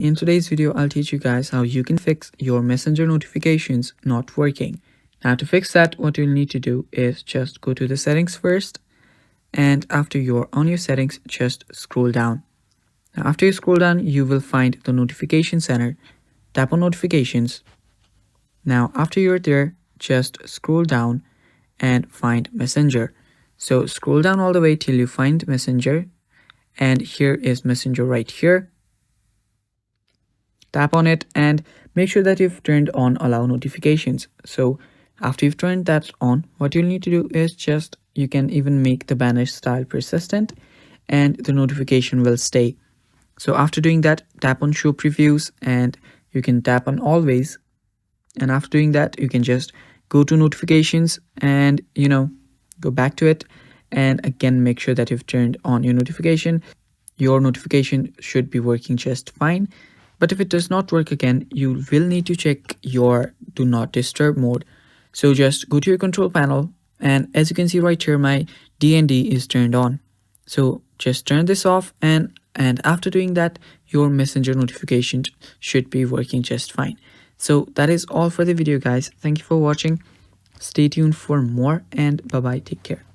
In today's video, I'll teach you guys how you can fix your Messenger notifications not working. Now to fix that, what you'll need to do is just go to the settings first, and after you're on your settings, just scroll down. Now after you scroll down, you will find the notification center. Tap on notifications. Now after you're there, just scroll down and find Messenger. So scroll down all the way till you find Messenger, and here is Messenger right here. Tap on it and make sure that you've turned on allow notifications. So after you've turned that on, what you'll need to do is you can even make the banner style persistent and the notification will stay. So after doing that, tap on show previews and you can tap on always. And after doing that, you can just go to notifications and go back to it, and again make sure that you've turned on your notification. Your notification should be working just fine. But if it does not work again, you will need to check your do not disturb mode. So just go to your control panel, and as you can see right here, my DND is turned on. So just turn this off, and after doing that, your Messenger notifications should be working just fine. So that is all for the video, guys. Thank you for watching. Stay tuned for more, and bye bye. Take care.